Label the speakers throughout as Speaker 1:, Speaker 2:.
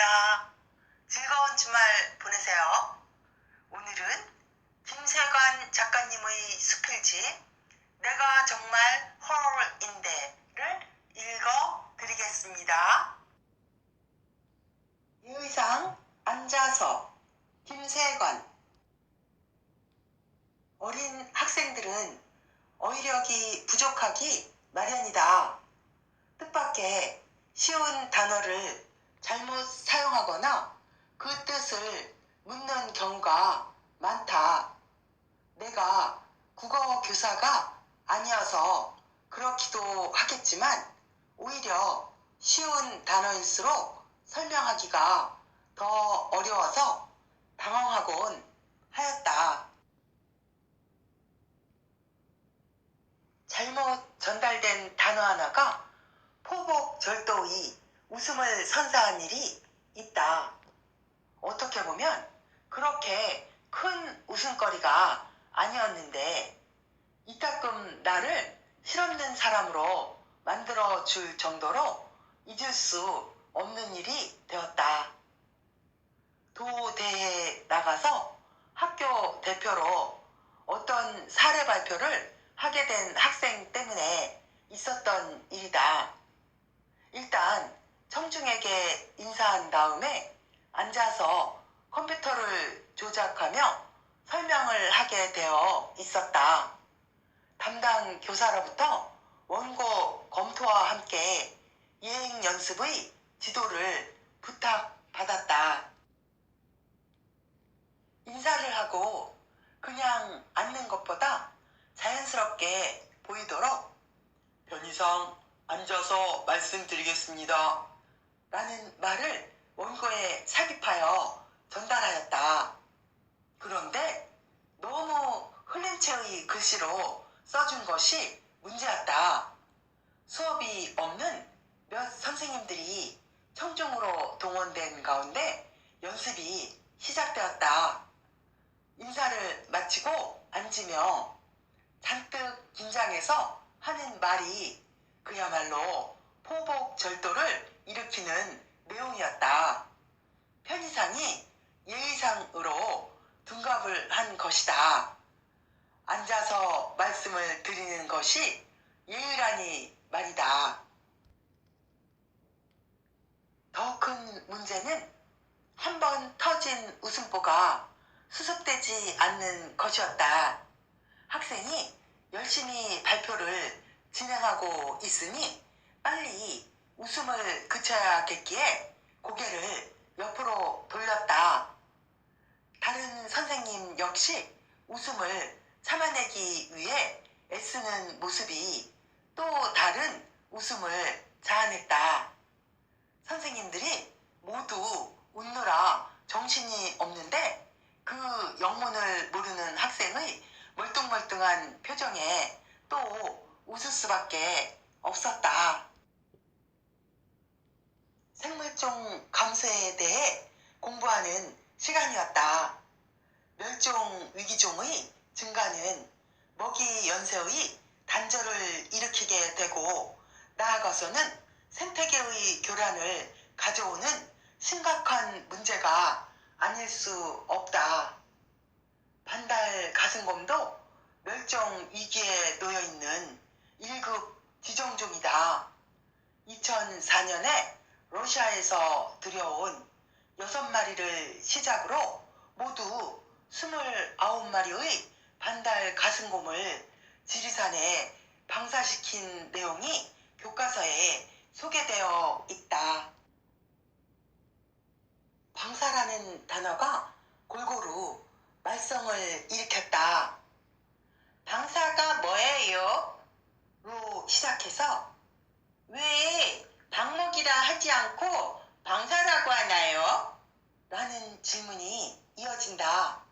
Speaker 1: 반갑습니다. 즐거운 주말 보내세요. 오늘은 김세관 작가님의 수필집 내가 정말 홀인데를 읽어드리겠습니다. 의상 앉아서 김세관. 어린 학생들은 어휘력이 부족하기 마련이다. 뜻밖의 쉬운 단어를 잘못 사용하거나 그 뜻을 묻는 경우가 많다. 내가 국어 교사가 아니어서 그렇기도 하겠지만 오히려 쉬운 단어일수록 설명하기가 더 어려워서 당황하곤 하였다. 잘못 전달된 단어 하나가 포복절도의 웃음을 선사한 일이 있다. 어떻게 보면 그렇게 큰 웃음거리가 아니었는데 이따금 나를 실없는 사람으로 만들어줄 정도로 잊을 수 없는 일이 되었다. 도대회에 나가서 학교 대표로 어떤 사례 발표를 하게 된 학생 때문에 있었던 일이다. 일단 청중에게 인사한 다음에 앉아서 컴퓨터를 조작하며 설명을 하게 되어 있었다. 담당 교사로부터 원고 검토와 함께 예행 연습의 지도를 부탁받았다. 인사를 하고 그냥 앉는 것보다 자연스럽게 보이도록 편의상 앉아서 말씀드리겠습니다. 라는 말을 원고에 삽입하여 전달하였다. 그런데 너무 흘린 채의 글씨로 써준 것이 문제였다. 수업이 없는 몇 선생님들이 청중으로 동원된 가운데 연습이 시작되었다. 인사를 마치고 앉으며 잔뜩 긴장해서 하는 말이 그야말로 포복절도를 일으키는 내용이었다. 편의상이 예의상으로 둔갑을 한 것이다. 앉아서 말씀을 드리는 것이 예의라니 말이다. 더 큰 문제는 한 번 터진 웃음보가 수습되지 않는 것이었다. 학생이 열심히 발표를 진행하고 있으니 빨리 웃음을 그쳐야겠기에 고개를 옆으로 돌렸다. 다른 선생님 역시 웃음을 참아내기 위해 애쓰는 모습이 또 다른 웃음을 자아냈다. 선생님들이 모두 웃느라 정신이 없는데 그 영문을 모르는 학생의 멀뚱멀뚱한 표정에 또 웃을 수밖에 없었다. 생물종 감소에 대해 공부하는 시간이었다. 멸종 위기종의 증가는 먹이 연쇄의 단절을 일으키게 되고 나아가서는 생태계의 교란을 가져오는 심각한 문제가 아닐 수 없다. 반달 가슴곰도 멸종 위기에 놓여 있는 1급 지정종이다. 2004년에 러시아에서 들여온 6마리를 시작으로 모두 29마리의 반달 가슴곰을 지리산에 방사시킨 내용이 교과서에 소개되어 있다. 방사라는 단어가 골고루 말썽을 일으켰다. 방사가 뭐예요? 로 시작해서 왜 방목이라 하지 않고 방사라고 하나요? 라는 질문이 이어진다.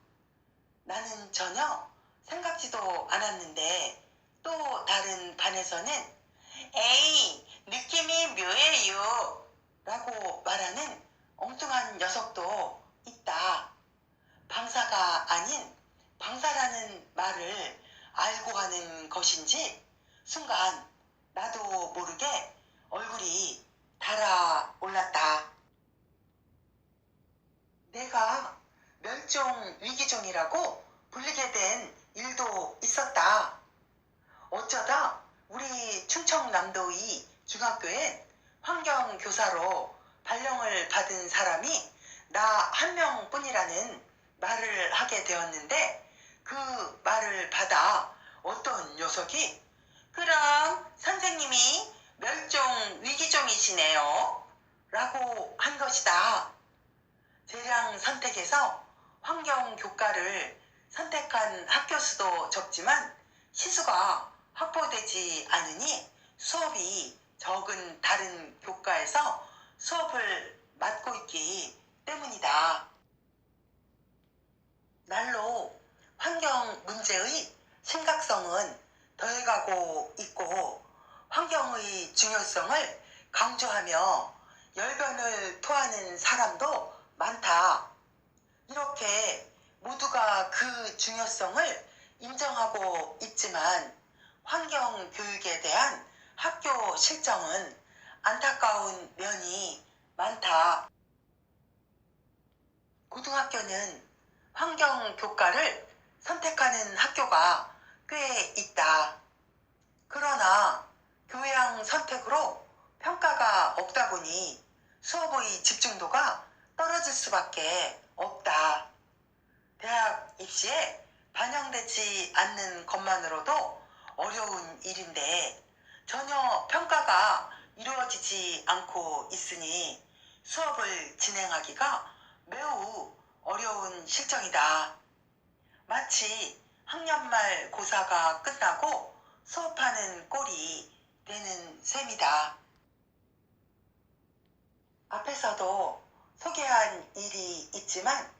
Speaker 1: 나는 전혀 생각지도 않았는데 또 다른 반에서는 에이, 느낌이 묘해요 라고 말하는 엉뚱한 녀석도 있다. 방사가 아닌 방사라는 말을 알고 하는 것인지 순간 나도 모르게 얼굴이 달아올랐다. 내가 멸종 위기종이라고 불리게 된 일도 있었다. 어쩌다 우리 충청남도의 중학교엔 환경교사로 발령을 받은 사람이 나 한 명뿐이라는 말을 하게 되었는데, 그 말을 받아 어떤 녀석이 "그럼 선생님이 멸종 위기종이시네요 라고 한 것이다. 재량 선택에서 환경교과를 선택한 학교 수도 적지만 시수가 확보되지 않으니 수업이 적은 다른 교과에서 수업을 맡고 있기 때문이다. 날로 환경 문제의 심각성은 더해가고 있고 환경의 중요성을 강조하며 열변을 토하는 사람도 많다. 이렇게 모두가 그 중요성을 인정하고 있지만 환경 교육에 대한 학교 실정은 안타까운 면이 많다. 고등학교는 환경 교과를 선택하는 학교가 꽤 있다. 그러나 교양 선택으로 평가가 없다 보니 수업의 집중도가 떨어질 수밖에 없다. 대학 입시에 반영되지 않는 것만으로도 어려운 일인데 전혀 평가가 이루어지지 않고 있으니 수업을 진행하기가 매우 어려운 실정이다. 마치 학년 말 고사가 끝나고 수업하는 꼴이 되는 셈이다. 앞에서도 소개한 일이 있지만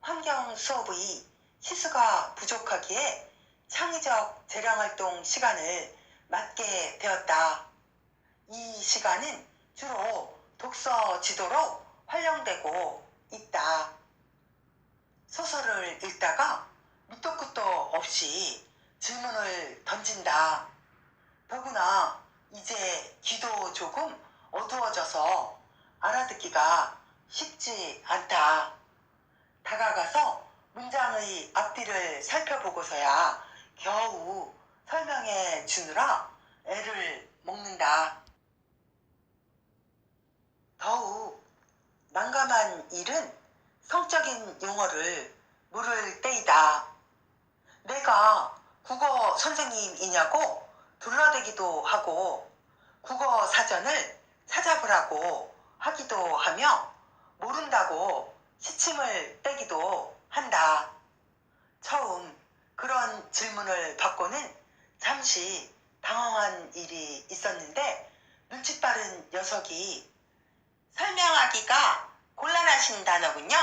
Speaker 1: 환경 수업의 시수가 부족하기에 창의적 재량활동 시간을 맡게 되었다. 이 시간은 주로 독서 지도로 활용되고 있다. 소설을 읽다가 밑도 끝도 없이 질문을 던진다. 더구나 이제 귀도 조금 어두워져서 알아듣기가 쉽지 않다. 다가가서 문장의 앞뒤를 살펴보고서야 겨우 설명해 주느라 애를 먹는다. 더욱 난감한 일은 성적인 용어를 물을 때이다. 내가 국어 선생님이냐고 둘러대기도 하고 국어 사전을 찾아보라고 하기도 하며 모른다고 시침을 떼기도 한다. 처음 그런 질문을 받고는 잠시 당황한 일이 있었는데 눈치 빠른 녀석이 "설명하기가 곤란하신 단어군요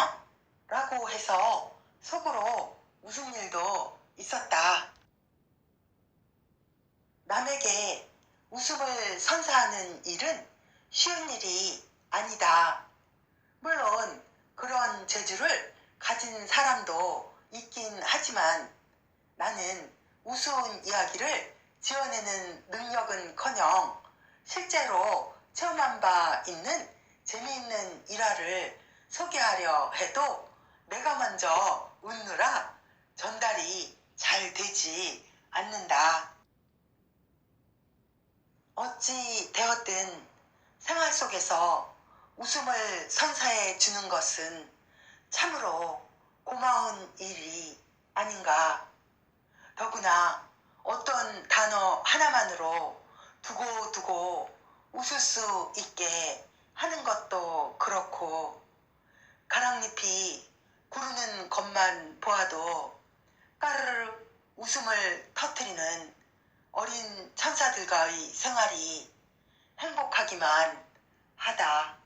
Speaker 1: 라고 해서 속으로 웃은 일도 있었다. 남에게 웃음을 선사하는 일은 쉬운 일이 아니다. 물론 그런 재주를 가진 사람도 있긴 하지만 나는 우스운 이야기를 지어내는 능력은커녕 실제로 체험한 바 있는 재미있는 일화를 소개하려 해도 내가 먼저 웃느라 전달이 잘 되지 않는다. 어찌 되었든 생활 속에서 웃음을 선사해 주는 것은 참으로 고마운 일이 아닌가. 더구나 어떤 단어 하나만으로 두고두고 웃을 수 있게 하는 것도 그렇고 가랑잎이 구르는 것만 보아도 까르르 웃음을 터뜨리는 어린 천사들과의 생활이 행복하기만 하다.